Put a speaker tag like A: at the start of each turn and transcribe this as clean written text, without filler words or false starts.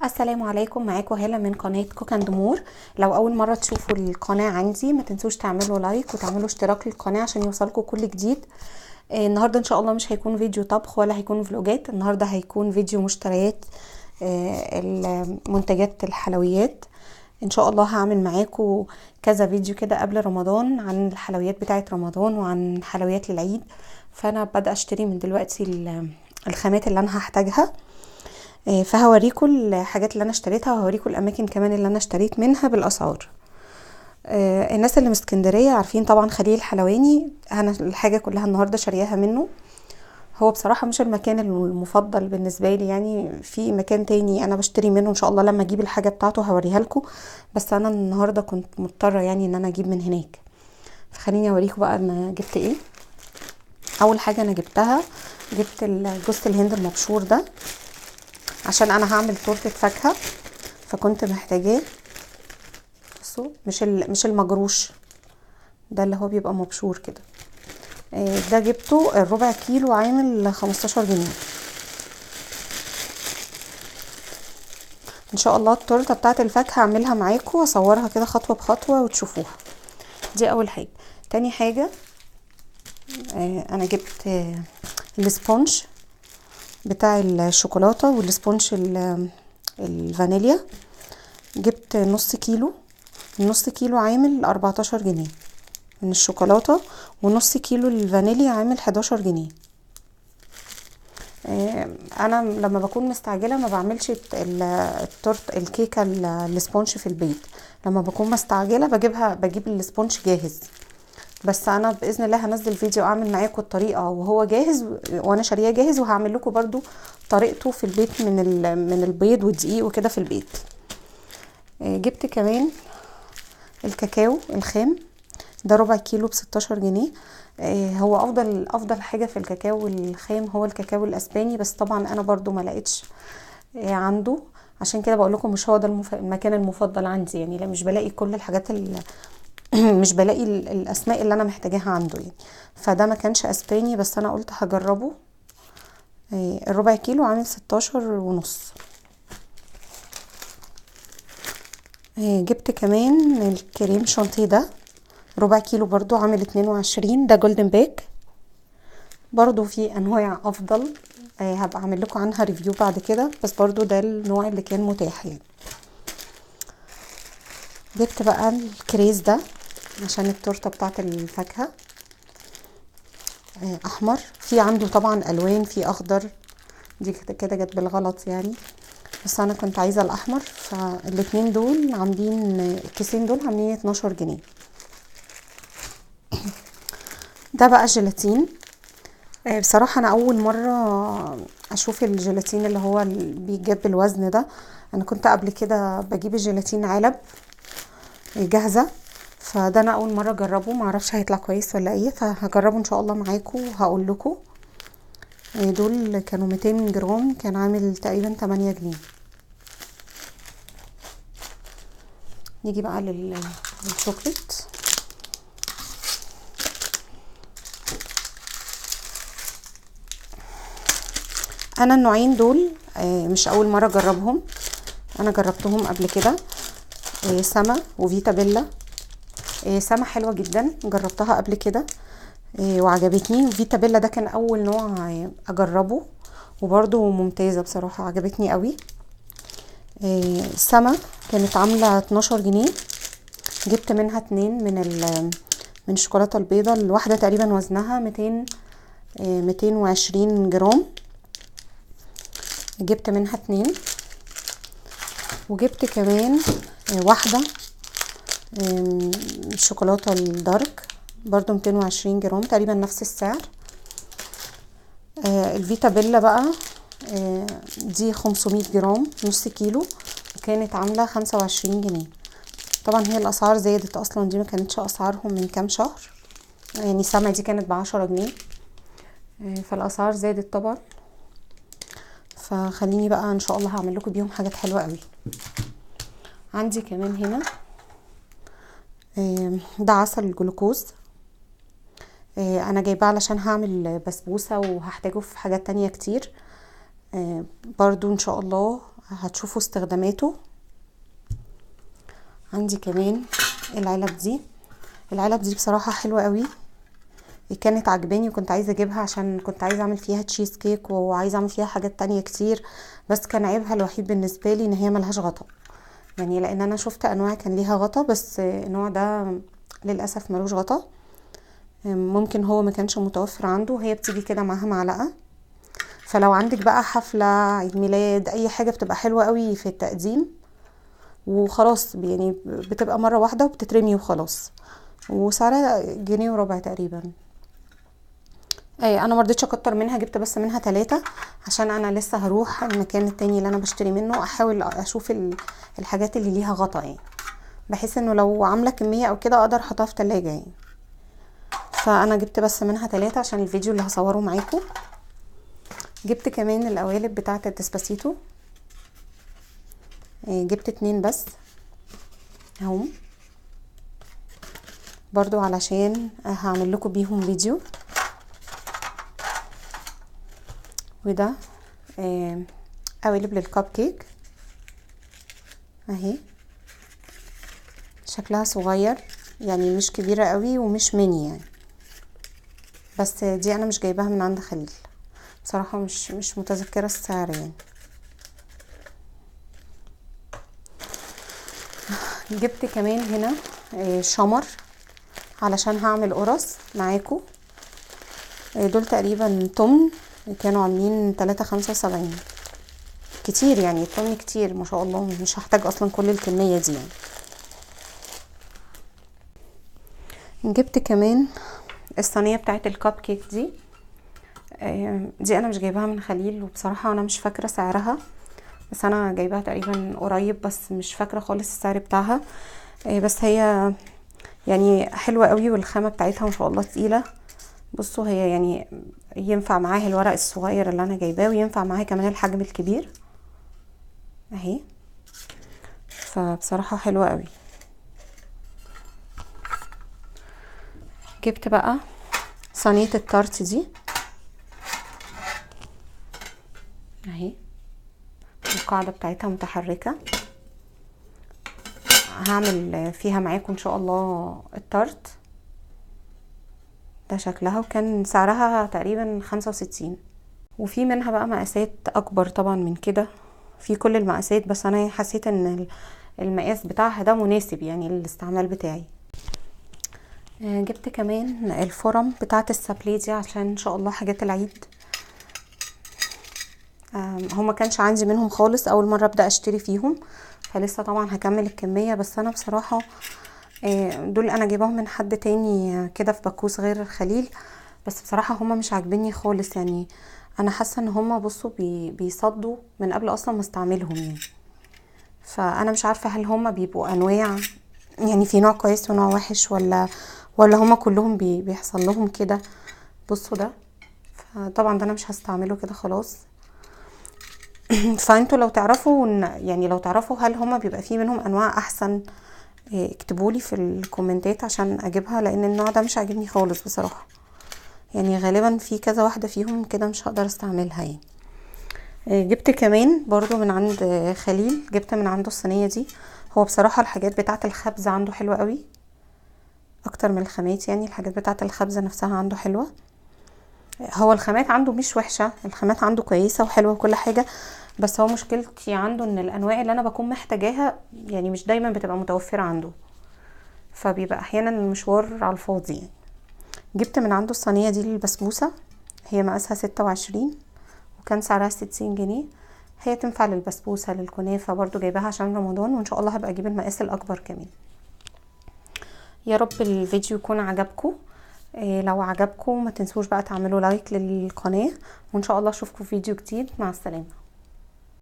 A: السلام عليكم، معاكم هالة من قناة كوك اند مور. لو اول مرة تشوفوا القناة عندي ما تنسوش تعملوا لايك وتعملوا اشتراك للقناة عشان يوصلكم كل جديد. النهاردة ان شاء الله مش هيكون فيديو طبخ ولا هيكون فلوجات، النهاردة هيكون فيديو مشتريات المنتجات الحلويات. ان شاء الله هعمل معاكم كذا فيديو كده قبل رمضان عن الحلويات بتاعة رمضان وعن حلويات للعيد، فانا بدأ اشتري من دلوقتي الخامات اللي انا هحتاجها. فهوريكم الحاجات اللي انا اشتريتها وهوريكم الاماكن كمان اللي انا اشتريت منها بالاسعار. الناس اللي من اسكندريه عارفين طبعا خليل الحلواني، انا الحاجه كلها النهارده شارياها منه. هو بصراحه مش المكان المفضل بالنسبه لي، يعني في مكان تاني انا بشتري منه ان شاء الله لما اجيب الحاجه بتاعته هوريها لكم، بس انا النهارده كنت مضطره يعني ان انا اجيب من هناك. فخليني اوريكم بقى انا جبت ايه. اول حاجه انا جبت جوز الهند المبشور ده عشان انا هعمل تورته فاكهه، فكنت محتاجاه. بصوا مش المجروش ده اللي هو بيبقى مبشور كده. ده جبته الربع كيلو عامل 15 جنيه. ان شاء الله التورته بتاعه الفاكهه هعملها معاكم واصورها كده خطوه بخطوه وتشوفوها. دي اول حاجه. تاني حاجه انا جبت السبونج بتاع الشوكولاته والسبونج الفانيليا. جبت نص كيلو عامل 14 جنيه من الشوكولاتة، ونص كيلو الفانيليا عامل 11 جنيه. انا لما بكون مستعجله ما بعملش التورت الكيكه السبونج في البيت. لما بكون مستعجله بجيب السبونج جاهز، بس انا باذن الله هنزل فيديو اعمل معاكم الطريقه وهو جاهز وانا شاريه جاهز، وهعمل لكم برضو طريقته في البيت من البيض والدقيق وكده في البيت. جبت كمان الكاكاو الخام، ده ربع كيلو ب16 جنيه. هو افضل حاجه في الكاكاو الخام هو الكاكاو الاسباني، بس طبعا انا برضو ما لقيتش عنده، عشان كده بقول لكم مش هو ده المكان المفضل عندي، يعني لا مش بلاقي كل الحاجات مش بلاقي الاسماء اللي انا محتاجاها عنده يعني. فده ما كانش اسباني بس انا قلت هجربه. الربع كيلو عامل 16 ونص. جبت كمان الكريم شانتيه ده ربع كيلو برضو عامل 22، ده جولدن بيك. برضو في انواع افضل، هبقى اعمل لكم عنها ريفيو بعد كده، بس برضو ده النوع اللي كان متاح يعني. جبت بقى الكريز ده عشان التورته بتاعت الفاكهه. احمر، في عنده طبعا الوان، في اخضر، دي كده جت بالغلط يعني، بس انا كنت عايزه الاحمر، فالاتنين دول عاملين الكيسين دول عاملين 12 جنيه. ده بقى جيلاتين. بصراحة انا اول مرة اشوف الجيلاتين اللي هو بيجاب بالوزن ده. انا كنت قبل كده بجيب الجيلاتين علب جاهزة، فده انا اول مرة اجربه، معرفش هيطلع كويس ولا ايه، فهجربه ان شاء الله معاكم وهقول لكم. دول كانوا 200 جرام، كان عامل تقريبا 8 جنيه. نيجي بقى للشوكليت. انا النوعين دول مش اول مرة اجربهم، انا جربتهم قبل كده. سما وفيتا بيلا. سما حلوة جدا، جربتها قبل كده وعجبتني، وفيتا بيلا ده كان اول نوع اجربه وبرده ممتازة بصراحة، عجبتني قوي. سما كانت عاملة 12 جنيه. جبت منها 2 من الشوكولاتة البيضة، الواحدة تقريبا وزنها 220 جرام. جبت منها 2. وجبت كمان واحدة الشوكولاتة الدارك برضو 220 جرام، تقريبا نفس السعر. الفيتا بيلا بقى دي 500 جرام نص كيلو، كانت عاملة 25 جنيه. طبعا هي الاسعار زادت اصلا، دي ما كانتش اسعارهم من كام شهر يعني. سما دي كانت ب10 جنيه، فالاسعار زادت طبعا. فخليني بقى ان شاء الله هعمل لكم بيهم حاجات حلوة قوي. عندي كمان هنا ده عسل الجلوكوز. انا جايباه علشان هعمل بسبوسة وهحتاجه في حاجات تانية كتير. برضو ان شاء الله هتشوفوا استخداماته. عندي كمان العلب دي بصراحة حلوة قوي، كانت عجباني وكنت عايزة اجيبها عشان كنت عايزة اعمل فيها تشيز كيك وعايزة اعمل فيها حاجات تانية كتير، بس كان عيبها الوحيد بالنسبة لي ان هي ملهاش غطا، يعني لان انا شفت انواع كان ليها غطا بس النوع ده للأسف ملوش غطا. ممكن هو ما كانش متوفر عنده. هي بتيجي كده معاها معلقة، فلو عندك بقى حفلة، عيد ميلاد، اي حاجة بتبقى حلوة قوي في التقديم وخلاص، يعني بتبقى مرة واحدة وبتترمي وخلاص، وسعرها 1.25 جنيه تقريبا. انا مرضتش اكتر منها، جبت بس منها 3 عشان انا لسه هروح المكان التاني اللي انا بشتري منه احاول اشوف الحاجات اللي ليها غطا، يعني بحيث انه لو عاملة كمية او كده اقدر احطها في تلاجة يعني. فانا جبت بس منها 3 عشان الفيديو اللي هصوره معاكم. جبت كمان القوالب بتاعة الديسباسيتو، جبت 2 بس اهم، برضو علشان هعمل لكم بيهم فيديو. وده قوالب للكب كيك اهي، شكلها صغير يعني مش كبيرة قوي ومش ميني يعني، بس دي انا مش جايباها من عند خليل بصراحة، مش متذكرة السعر يعني. جبت كمان هنا شمر علشان هعمل قرص معاكم. دول تقريبا تمن، كانوا عاملين 3.75، كتير يعني، التمن كتير ما شاء الله، مش هحتاج اصلا كل الكمية دي يعني. جبت كمان الصينية بتاعت الكب كيك دي انا مش جايباها من خليل، وبصراحة انا مش فاكرة سعرها، بس انا جايباها تقريبا قريب، بس مش فاكرة خالص السعر بتاعها. بس هي يعني حلوة قوي، والخامة بتاعتها ما شاء الله تقيلة. بصوا هي يعني ينفع معاها الورق الصغير اللي انا جايباه، وينفع معاها كمان الحجم الكبير اهي، فبصراحة حلوة قوي. جبت بقى صينية التارت دي اهي، القاعدة بتاعتها متحركة، هعمل فيها معاكم ان شاء الله التارت ده شكلها، وكان سعرها تقريبا 65. وفي منها بقى مقاسات اكبر طبعا من كده، في كل المقاسات، بس انا حسيت ان المقاس بتاعها ده مناسب يعني للاستعمال بتاعي. جبت كمان الفرم بتاعه السابلي دي عشان ان شاء الله حاجات العيد. هما كانش عندي منهم خالص، اول مره ابدا اشتري فيهم، فلسه طبعا هكمل الكميه، بس انا بصراحه دول انا جايباهم من حد تاني كده في بكوس غير الخليل، بس بصراحه هما مش عاجبيني خالص يعني. انا حاسه ان هما بصوا بيصدوا من قبل اصلا ما استعملهم يعني، فانا مش عارفه هل هما بيبقوا انواع، يعني في نوع كويس ونوع وحش، ولا هما كلهم بيحصل لهم كده. بصوا ده، فطبعا ده انا مش هستعمله كده خلاص. فانتوا لو تعرفوا يعني لو تعرفوا هل هما بيبقى فيه منهم انواع احسن، اكتبولي في الكومنتات عشان اجيبها، لان النوع ده مش عاجبني خالص بصراحة، يعني غالبا في كذا واحدة فيهم كده مش هقدر استعملها يعني. جبت كمان برضو من عند خليل، جبت من عنده الصينية دي. هو بصراحة الحاجات بتاعة الخبز عنده حلوة قوي اكتر من الخامات، يعني الحاجات بتاعة الخبز نفسها عنده حلوة. هو الخامات عنده مش وحشة، الخامات عنده كويسة وحلوة وكل حاجة، بس هو مشكلتي عنده ان الانواع اللي انا بكون محتاجاها يعني مش دايما بتبقى متوفرة عنده، فبيبقى احيانا المشوار على الفاضي يعني. جبت من عنده الصينية دي للبسبوسة، هي مقاسها 26 وكان سعرها 60 جنيه. هي تنفع للبسبوسة للكنافة، برضو جايباها عشان رمضان، وان شاء الله هبقى اجيب المقاس الاكبر كمان. يا رب الفيديو يكون عجبكم. لو عجبكم ما تنسوش بقى تعملوا لايك للقناة، وان شاء الله اشوفكم في فيديو جديد. مع السلامة.